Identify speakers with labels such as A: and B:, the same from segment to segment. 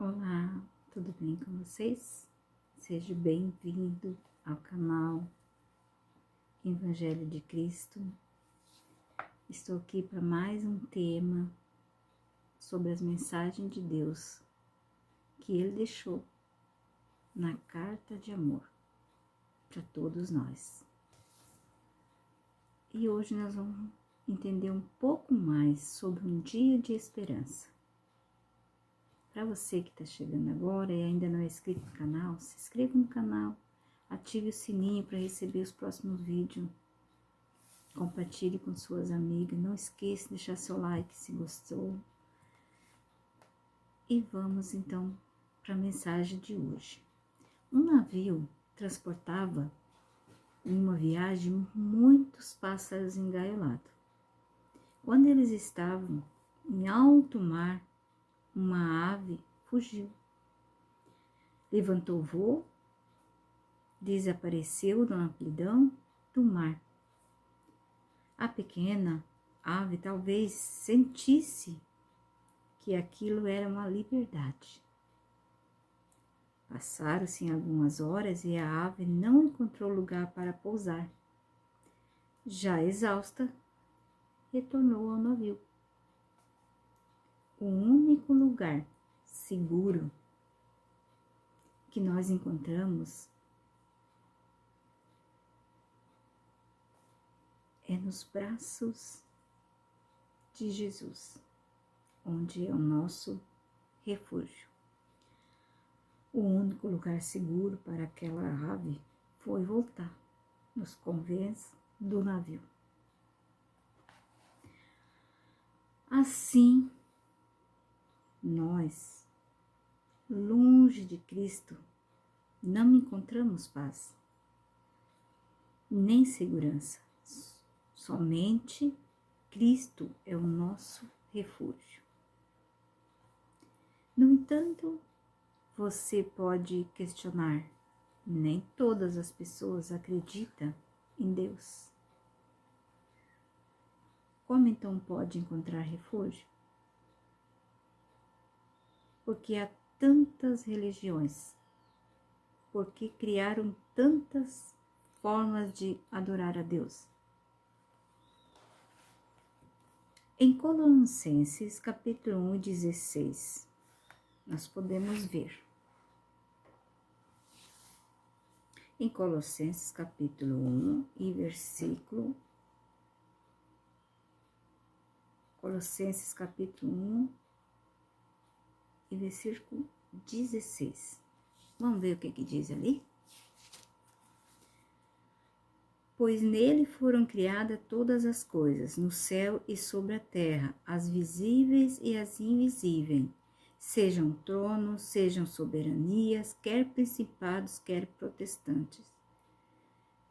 A: Olá, tudo bem com vocês? Seja bem-vindo ao canal Evangelho de Cristo. Estou aqui para mais um tema sobre as mensagens de Deus que Ele deixou na carta de amor para todos nós. E hoje nós vamos entender um pouco mais sobre um dia de esperança. Para você que está chegando agora e ainda não é inscrito no canal, se inscreva no canal, ative o sininho para receber os próximos vídeos, compartilhe com suas amigas, não esqueça de deixar seu like se gostou. E vamos então para a mensagem de hoje. Um navio transportava em uma viagem muitos pássaros engaiolados. Quando eles estavam em alto mar, uma ave fugiu, levantou voo, desapareceu na amplidão do mar. A pequena ave talvez sentisse que aquilo era uma liberdade. Passaram-se algumas horas e a ave não encontrou lugar para pousar. Já exausta, retornou ao navio. O único lugar seguro que nós encontramos é nos braços de Jesus, onde é o nosso refúgio. O único lugar seguro para aquela ave foi voltar nos convés do navio. Assim, nós, longe de Cristo, não encontramos paz, nem segurança. Somente Cristo é o nosso refúgio. No entanto, você pode questionar: nem todas as pessoas acreditam em Deus. Como então pode encontrar refúgio? Porque há tantas religiões, porque criaram tantas formas de adorar a Deus. Em Colossenses capítulo 1, 16, nós podemos ver. Em Colossenses capítulo 1 e versículo... Colossenses capítulo 1 e versículo 16. Vamos ver o que diz ali? Pois nele foram criadas todas as coisas, no céu e sobre a terra, as visíveis e as invisíveis, sejam tronos, sejam soberanias, quer principados, quer protestantes.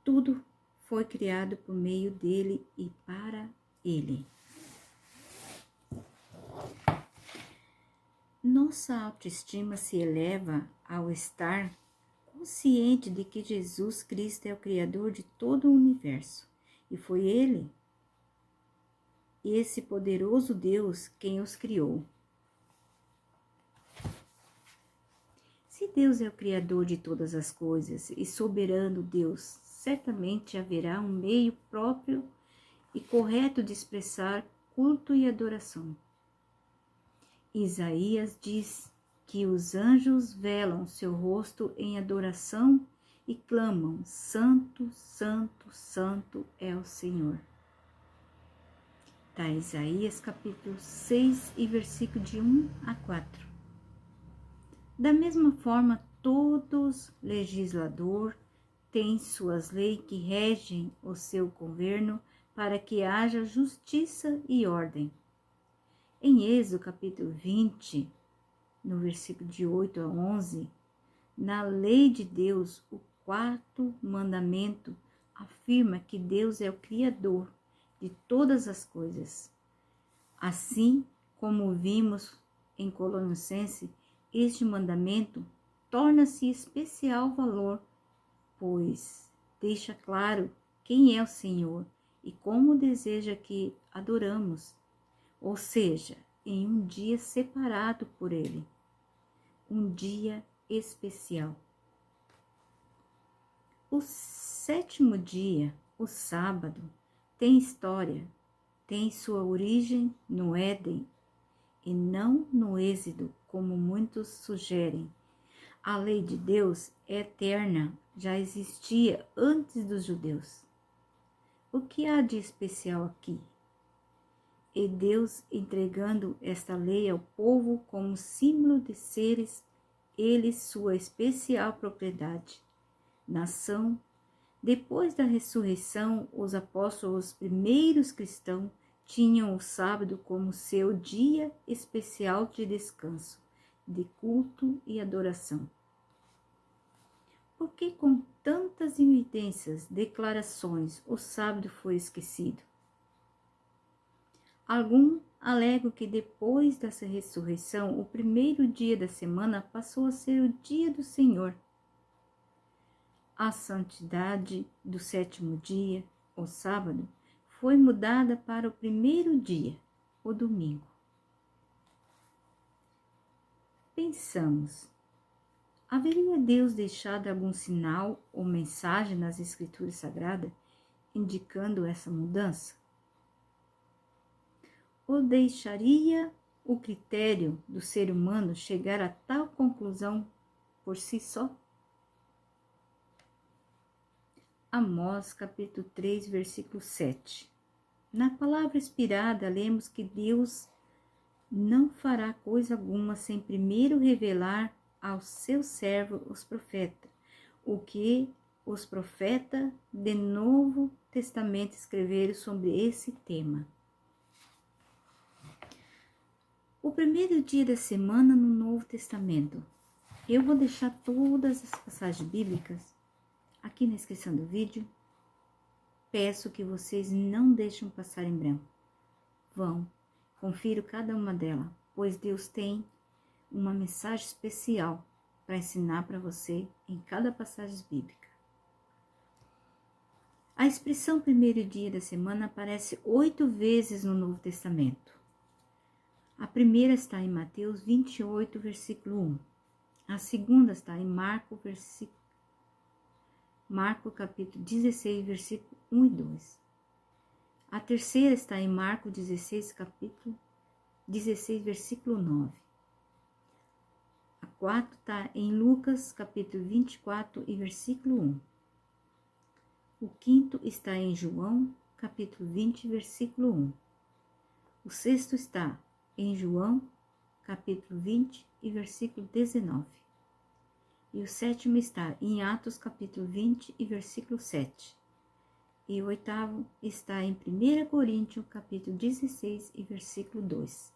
A: Tudo foi criado por meio dele e para ele. Nossa autoestima se eleva ao estar consciente de que Jesus Cristo é o Criador de todo o universo e foi Ele, esse poderoso Deus, quem os criou. Se Deus é o Criador de todas as coisas e soberano Deus, certamente haverá um meio próprio e correto de expressar culto e adoração. Isaías diz que os anjos velam seu rosto em adoração e clamam: Santo, Santo, Santo é o Senhor. Está Isaías capítulo 6 e versículo de 1 a 4. Da mesma forma, todos legislador têm suas leis que regem o seu governo para que haja justiça e ordem. Em Êxodo capítulo 20, no versículo de 8 a 11, na lei de Deus, o quarto mandamento afirma que Deus é o Criador de todas as coisas. Assim como vimos em Colossenses, este mandamento torna-se especial valor, pois deixa claro quem é o Senhor e como deseja que adoramos, ou seja, em um dia separado por Ele. um dia especial. O sétimo dia, o sábado, tem história, tem sua origem no Éden e não no Êxodo, como muitos sugerem. A lei de Deus é eterna, já existia antes dos judeus. O que há de especial aqui? E Deus entregando esta lei ao povo como símbolo de seres, eles sua especial propriedade. Nação, depois da ressurreição, os apóstolos, os primeiros cristãos, tinham o sábado como seu dia especial de descanso, de culto e adoração. Por que com tantas evidências, declarações, o sábado foi esquecido? Alguns alegam que depois dessa ressurreição, o primeiro dia da semana passou a ser o dia do Senhor. A santidade do sétimo dia, o sábado, foi mudada para o primeiro dia, o domingo. Pensamos, haveria Deus deixado algum sinal ou mensagem nas Escrituras Sagradas indicando essa mudança? Ou deixaria o critério do ser humano chegar a tal conclusão por si só? Amós capítulo 3, versículo 7. Na palavra inspirada, lemos que Deus não fará coisa alguma sem primeiro revelar aos seus servos os profetas, o que os profetas do Novo Testamento escreveram sobre esse tema. O primeiro dia da semana no Novo Testamento. Eu vou deixar todas as passagens bíblicas aqui na descrição do vídeo. Peço que vocês não deixem passar em branco. Vão, confiro cada uma delas, pois Deus tem uma mensagem especial para ensinar para você em cada passagem bíblica. A expressão primeiro dia da semana aparece 8 vezes no Novo Testamento. A primeira está em Mateus 28, versículo 1. A segunda está em Marcos capítulo 16, versículo 1 e 2. A terceira está em Marcos 16, capítulo 16, versículo 9. A quarta está em Lucas, capítulo 24 e versículo 1. O quinto está em João, capítulo 20, versículo 1. O sexto está em João, capítulo 20 e versículo 19. E o sétimo está em Atos, capítulo 20 e versículo 7. E o oitavo está em 1 Coríntios, capítulo 16 e versículo 2.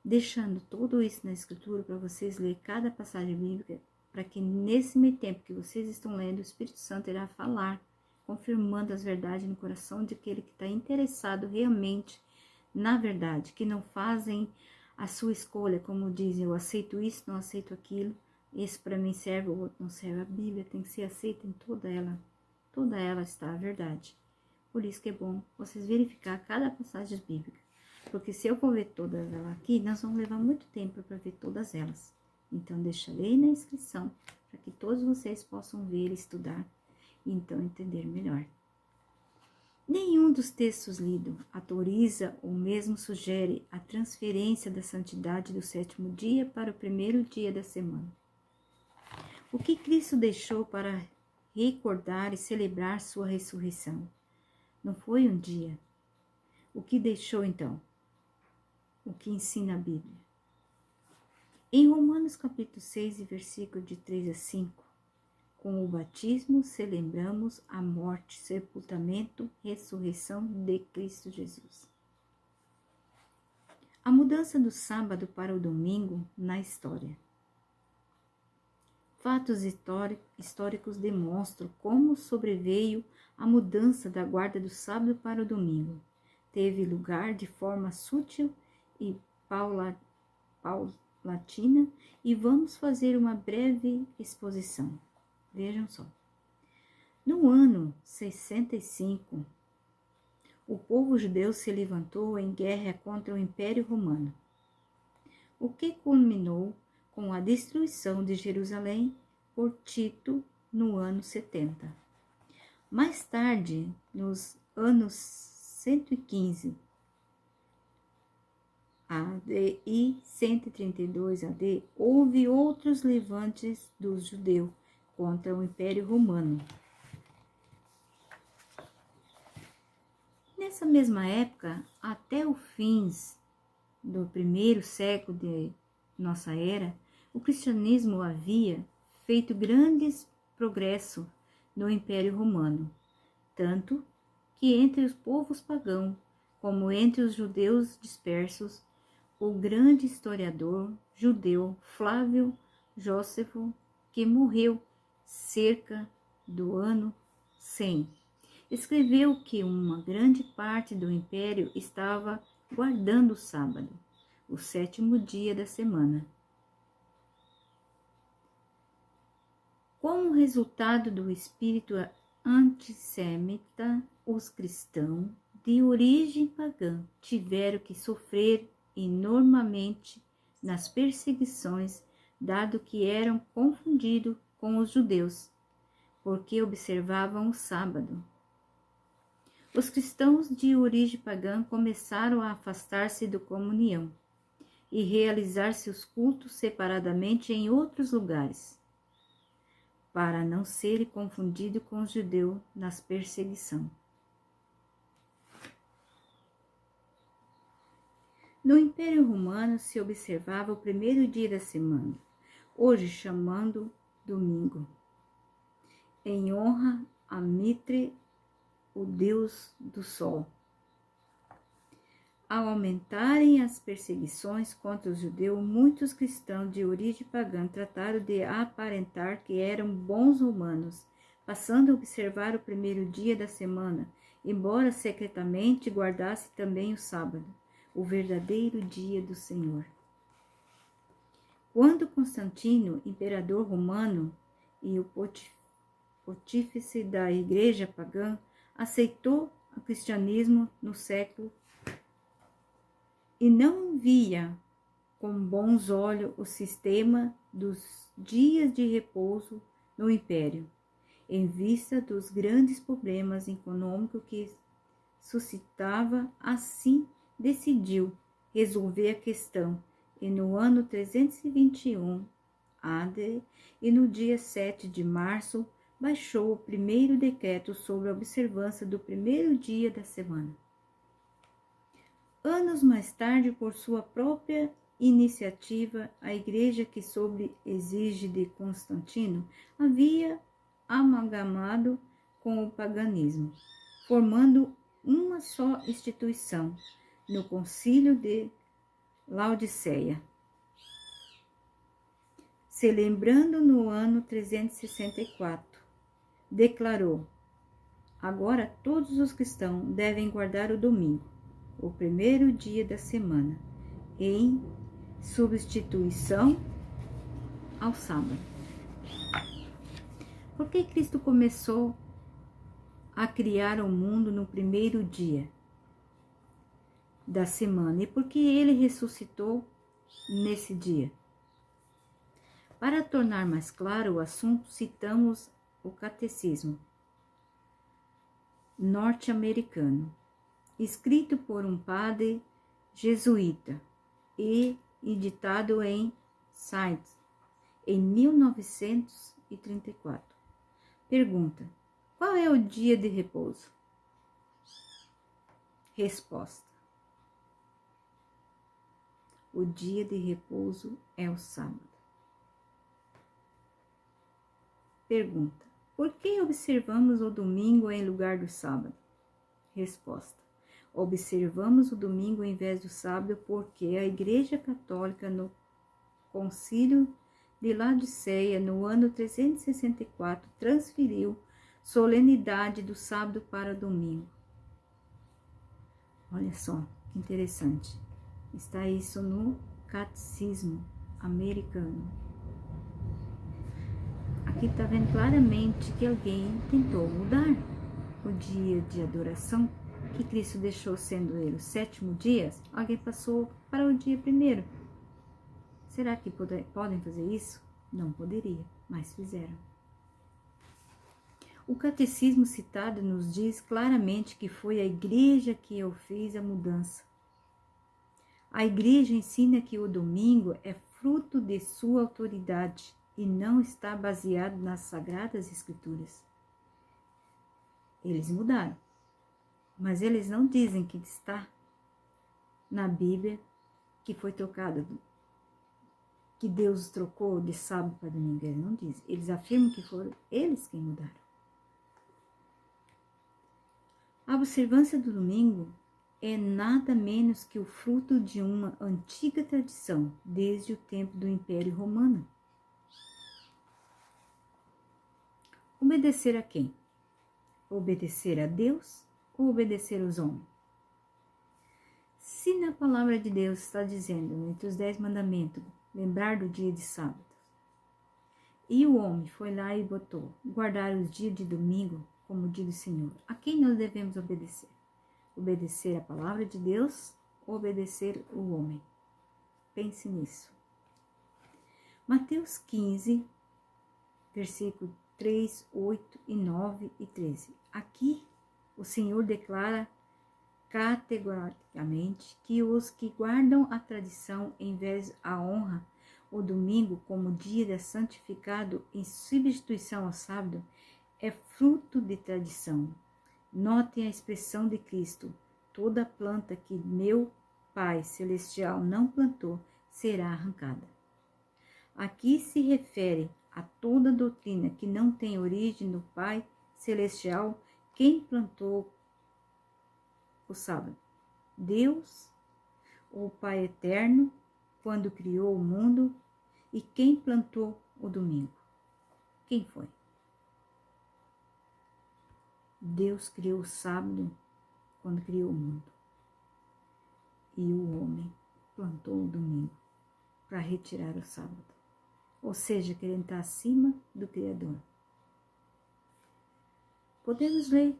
A: Deixando tudo isso na escritura para vocês ler cada passagem bíblica, para que nesse meio tempo que vocês estão lendo, o Espírito Santo irá falar, confirmando as verdades no coração de aquele que está interessado realmente na verdade, que não fazem a sua escolha, como dizem, eu aceito isso, não aceito aquilo, esse para mim serve, o outro não serve. A Bíblia tem que ser aceita em toda ela está a verdade. Por isso que é bom vocês verificar cada passagem bíblica, porque se eu for ver todas elas aqui, nós vamos levar muito tempo para ver todas elas. Então, deixarei na inscrição, para que todos vocês possam ver e estudar, e então entender melhor. Nenhum dos textos lidos autoriza ou mesmo sugere a transferência da santidade do sétimo dia para o primeiro dia da semana. O que Cristo deixou para recordar e celebrar sua ressurreição? Não foi um dia. O que deixou então? O que ensina a Bíblia? Em Romanos capítulo 6, versículo de 3 a 5, com o batismo celebramos a morte, sepultamento, ressurreição de Cristo Jesus. A mudança do sábado para o domingo na história. Fatos históricos demonstram como sobreveio a mudança da guarda do sábado para o domingo. Teve lugar de forma sutil e paulatina, e vamos fazer uma breve exposição. Vejam só. No ano 65, o povo judeu se levantou em guerra contra o Império Romano, o que culminou com a destruição de Jerusalém por Tito no ano 70. Mais tarde, nos anos 115 AD e 132 AD, houve outros levantes dos judeus contra o Império Romano. Nessa mesma época, até o fins do primeiro século de nossa era, o cristianismo havia feito grandes progressos no Império Romano, tanto que entre os povos pagãos, como entre os judeus dispersos, o grande historiador judeu Flávio Jósefo, que morreu cerca do ano 100, escreveu que uma grande parte do império estava guardando o sábado, o 7º dia da semana. Como resultado do espírito antissemita, os cristãos de origem pagã tiveram que sofrer enormemente nas perseguições, dado que eram confundidos com os judeus, porque observavam o sábado. Os cristãos de origem pagã começaram a afastar-se da comunhão e realizar seus cultos separadamente em outros lugares, para não serem confundidos com os judeus nas perseguições. No Império Romano se observava o primeiro dia da semana, hoje chamando domingo, em honra a Mitre, o deus do sol. Ao aumentarem as perseguições contra os judeus, muitos cristãos de origem pagã trataram de aparentar que eram bons romanos, passando a observar o primeiro dia da semana, embora secretamente guardasse também o sábado, o verdadeiro dia do Senhor. Quando Constantino, imperador romano e o pontífice da igreja pagã, aceitou o cristianismo no século e não via com bons olhos o sistema dos dias de repouso no império, em vista dos grandes problemas econômicos que suscitava, assim decidiu resolver a questão e no ano 321 AD e no dia 7 de março baixou o primeiro decreto sobre a observância do primeiro dia da semana. Anos mais tarde, por sua própria iniciativa, a igreja, que sob exige de Constantino, havia amalgamado com o paganismo, formando uma só instituição, no Concílio de Laodiceia, celebrando no ano 364, declarou: agora todos os cristãos devem guardar o domingo, o primeiro dia da semana, em substituição ao sábado. Por que Cristo começou a criar o mundo no primeiro dia da semana e por que ele ressuscitou nesse dia? Para tornar mais claro o assunto, citamos o Catecismo norte-americano, escrito por um padre jesuíta e editado em Saintes em 1934. Pergunta: qual é o dia de repouso? Resposta: o dia de repouso é o sábado. Pergunta: por que observamos o domingo em lugar do sábado? Resposta: observamos o domingo em vez do sábado porque a Igreja Católica, no Concílio de Laodiceia, no ano 364, transferiu solenidade do sábado para domingo. Olha só, que interessante. Está isso no Catecismo americano. Aqui está vendo claramente que alguém tentou mudar o dia de adoração que Cristo deixou sendo ele o 7º dia. Alguém passou para o dia 1º, Será que podem fazer isso? Não poderia, mas fizeram. O catecismo citado nos diz claramente que foi a igreja que eu fez a mudança. A igreja ensina que o domingo é fruto de sua autoridade e não está baseado nas sagradas escrituras. Eles mudaram, mas eles não dizem que está na Bíblia que foi trocado, que Deus trocou de sábado para domingo. Eles não dizem. Eles afirmam que foram eles quem mudaram. A observância do domingo é nada menos que o fruto de uma antiga tradição, desde o tempo do Império Romano. Obedecer a quem? Obedecer a Deus ou obedecer aos homens? Se na palavra de Deus está dizendo, entre os 10 mandamentos, lembrar do dia de sábado, e o homem foi lá e botou, guardar os dias de domingo como dia do Senhor, a quem nós devemos obedecer? Obedecer a palavra de Deus ou obedecer o homem? Pense nisso. Mateus 15, versículo 3, 8 e 9 e 13. Aqui o Senhor declara categoricamente que os que guardam a tradição em vez a honra o domingo como dia santificado em substituição ao sábado é fruto de tradição. Notem a expressão de Cristo: toda planta que meu Pai Celestial não plantou será arrancada. Aqui se refere a toda doutrina que não tem origem no Pai Celestial. Quem plantou o sábado? Deus, o Pai Eterno, quando criou o mundo. E quem plantou o domingo? Quem foi? Deus criou o sábado quando criou o mundo. E o homem plantou o domingo para retirar o sábado. Ou seja, que ele está acima do Criador. Podemos ler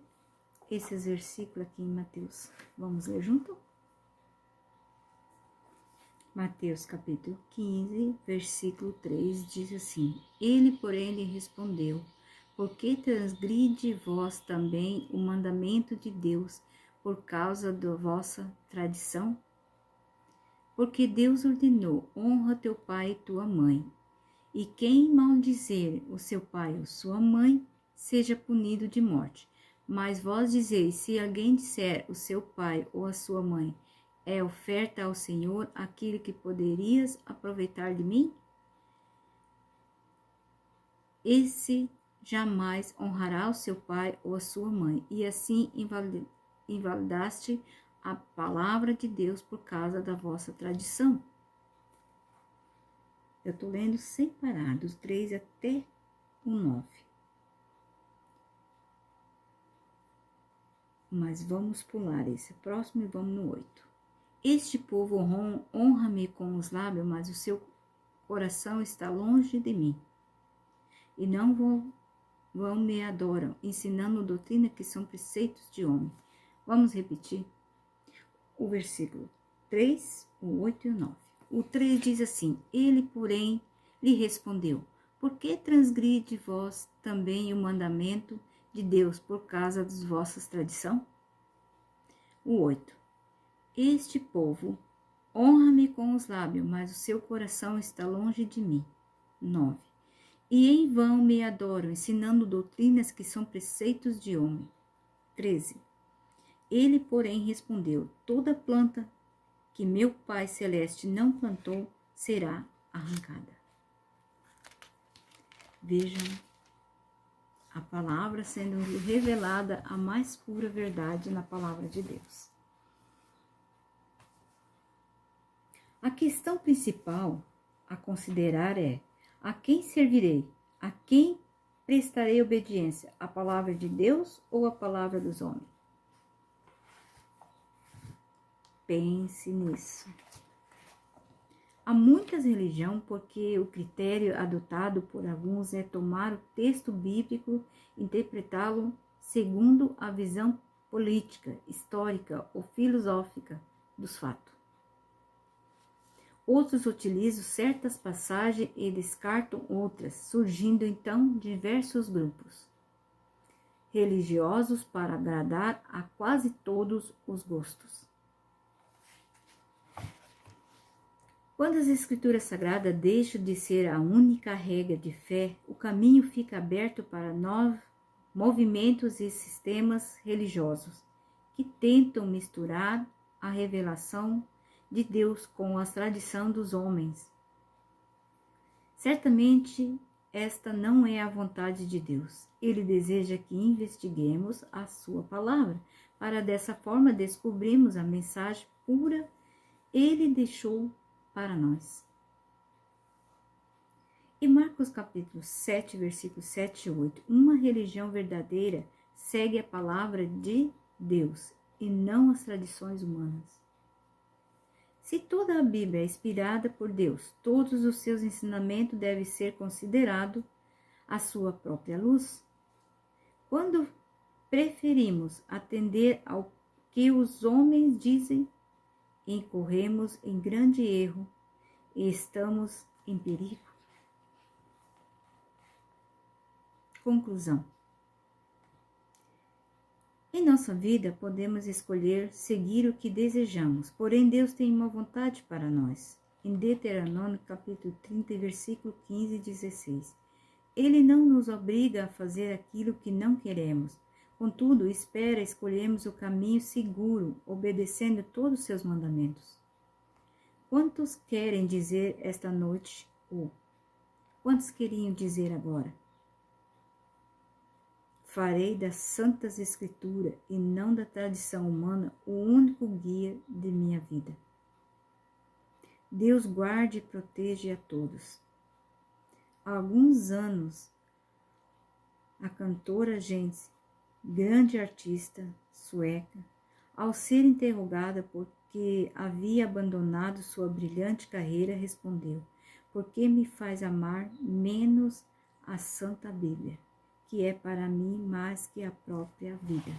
A: esses versículos aqui em Mateus. Vamos ler junto? Mateus capítulo 15, versículo 3 diz assim: Ele, porém, lhe respondeu: Por que transgride vós também o mandamento de Deus por causa da vossa tradição? Porque Deus ordenou: honra teu pai e tua mãe. E quem maldizer o seu pai ou sua mãe, seja punido de morte. Mas vós dizeis: se alguém disser o seu pai ou a sua mãe, é oferta ao Senhor aquilo que poderias aproveitar de mim? Esse jamais honrará o seu pai ou a sua mãe, e assim invalidaste a palavra de Deus por causa da vossa tradição. Eu estou lendo sem parar, dos 3 até o 9. Mas vamos pular esse próximo e vamos no 8. Este povo honra-me com os lábios, mas o seu coração está longe de mim. E não vão me adoram, ensinando doutrina que são preceitos de homem. Vamos repetir o versículo 3, o 8 e o 9. O 3 diz assim: Ele, porém, lhe respondeu: Por que transgride vós também o mandamento de Deus por causa das vossas tradições? O 8. Este povo honra-me com os lábios, mas o seu coração está longe de mim. 9. E em vão me adoram, ensinando doutrinas que são preceitos de homem. 13. Ele, porém, respondeu: Toda planta que meu Pai Celeste não plantou será arrancada. Vejam a palavra sendo revelada, a mais pura verdade na palavra de Deus. A questão principal a considerar é: a quem servirei? A quem prestarei obediência? A palavra de Deus ou a palavra dos homens? Pense nisso. Há muitas religiões porque o critério adotado por alguns é tomar o texto bíblico e interpretá-lo segundo a visão política, histórica ou filosófica dos fatos. Outros utilizam certas passagens e descartam outras, surgindo então diversos grupos religiosos para agradar a quase todos os gostos. Quando as Escrituras Sagradas deixam de ser a única regra de fé, o caminho fica aberto para novos movimentos e sistemas religiosos que tentam misturar a revelação de Deus com a tradição dos homens. Certamente, esta não é a vontade de Deus. Ele deseja que investiguemos a sua palavra, para dessa forma descobrirmos a mensagem pura ele deixou para nós. Em Marcos capítulo 7, versículos 7 e 8, uma religião verdadeira segue a palavra de Deus e não as tradições humanas. Se toda a Bíblia é inspirada por Deus, todos os seus ensinamentos devem ser considerados à sua própria luz. Quando preferimos atender ao que os homens dizem, incorremos em grande erro e estamos em perigo. Conclusão. Em nossa vida, podemos escolher seguir o que desejamos, porém Deus tem uma vontade para nós. Em Deuteronômio, capítulo 30, versículo 15 e 16. Ele não nos obriga a fazer aquilo que não queremos. Contudo, espera escolhermos o caminho seguro, obedecendo todos os seus mandamentos. Quantos querem dizer esta noite ou quantos queriam dizer agora? Farei das Santas Escrituras e não da tradição humana o único guia de minha vida. Deus guarde e proteja a todos. Há alguns anos, a cantora Jensi, grande artista sueca, ao ser interrogada por que havia abandonado sua brilhante carreira, respondeu: "Por que me faz amar menos a Santa Bíblia, que é para mim mais que a própria vida?"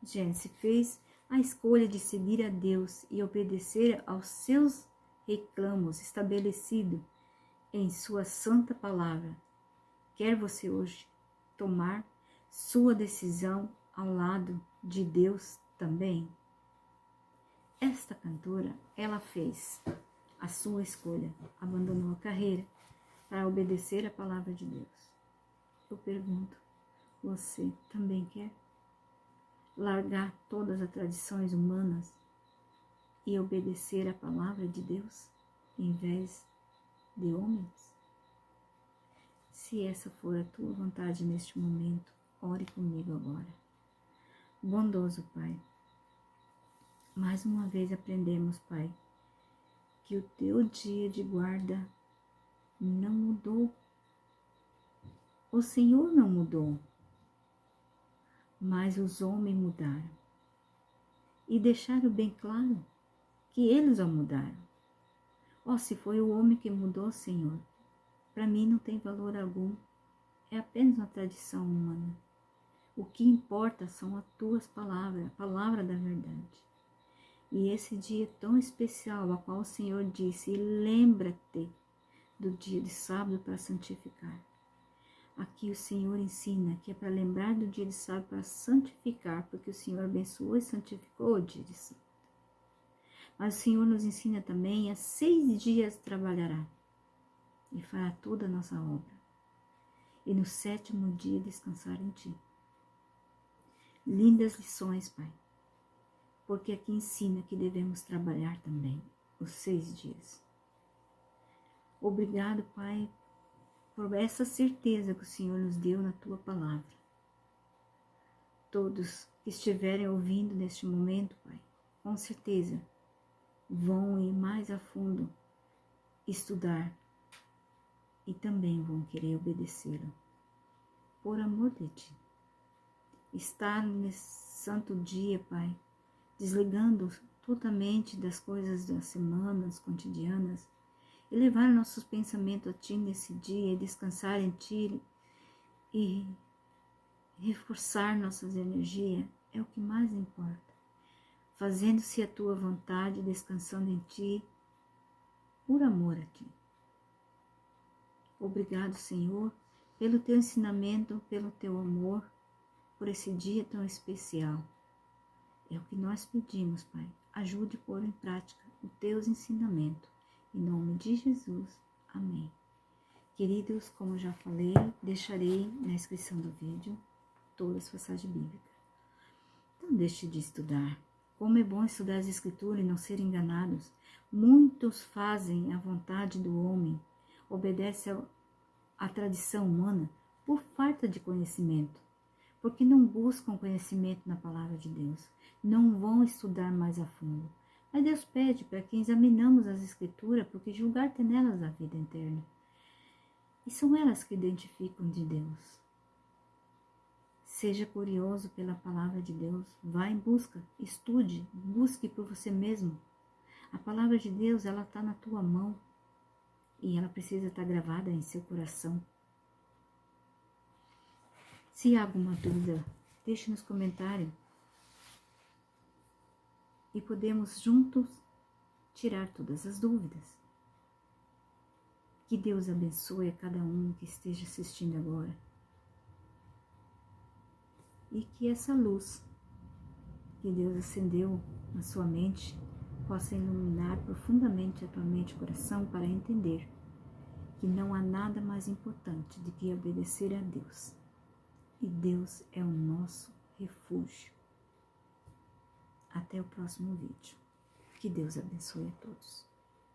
A: Jensi fez a escolha de seguir a Deus e obedecer aos seus reclamos estabelecidos em sua santa palavra. Quer você hoje tomar sua decisão ao lado de Deus também? Esta cantora, ela fez a sua escolha, abandonou a carreira para obedecer a palavra de Deus. Eu pergunto, você também quer largar todas as tradições humanas e obedecer a palavra de Deus em vez de homens? Se essa for a tua vontade neste momento, ore comigo agora. Bondoso Pai, mais uma vez aprendemos, Pai, que o teu dia de guarda não mudou. O Senhor não mudou, mas os homens mudaram. E deixaram bem claro que eles o mudaram. Se foi o homem que mudou, Senhor, para mim não tem valor algum. É apenas uma tradição humana. O que importa são as tuas palavras, a palavra da verdade. E esse dia tão especial, a qual o Senhor disse: lembra-te do dia de sábado para santificar. Aqui o Senhor ensina que é para lembrar do dia de sábado para santificar, porque o Senhor abençoou e santificou o dia de sábado. Mas o Senhor nos ensina também: a 6 dias trabalhará e fará toda a nossa obra, e no 7º dia descansar em ti. Lindas lições, Pai, porque aqui ensina que devemos trabalhar também os 6 dias. Obrigado, Pai, por essa certeza que o Senhor nos deu na tua palavra. Todos que estiverem ouvindo neste momento, Pai, com certeza vão ir mais a fundo estudar e também vão querer obedecê-lo, por amor de ti. Estar nesse santo dia, Pai, desligando totalmente das coisas das semanas cotidianas e levar nossos pensamentos a ti nesse dia e descansar em ti e reforçar nossas energias é o que mais importa. Fazendo-se a tua vontade, descansando em ti, por amor a Ti. Obrigado, Senhor, pelo Teu ensinamento, pelo Teu amor, por esse dia tão especial. É o que nós pedimos, Pai. Ajude a pôr em prática os Teus ensinamentos. Em nome de Jesus. Amém. Queridos, como já falei, deixarei na descrição do vídeo todas as passagens bíblicas. Não deixe de estudar. Como é bom estudar as Escrituras e não ser enganados. Muitos fazem a vontade do homem, obedecem à tradição humana por falta de conhecimento, porque não buscam conhecimento na palavra de Deus, não vão estudar mais a fundo. Mas Deus pede para que examinamos as Escrituras, porque julgar tem nelas a vida eterna. E são elas que identificam de Deus. Seja curioso pela palavra de Deus, vá em busca, estude, busque por você mesmo. A palavra de Deus, ela está na tua mão e ela precisa estar gravada em seu coração. Se há alguma dúvida, deixe nos comentários e podemos juntos tirar todas as dúvidas. Que Deus abençoe a cada um que esteja assistindo agora. E que essa luz que Deus acendeu na sua mente possa iluminar profundamente a tua mente e coração para entender que não há nada mais importante do que obedecer a Deus. E Deus é o nosso refúgio. Até o próximo vídeo. Que Deus abençoe a todos.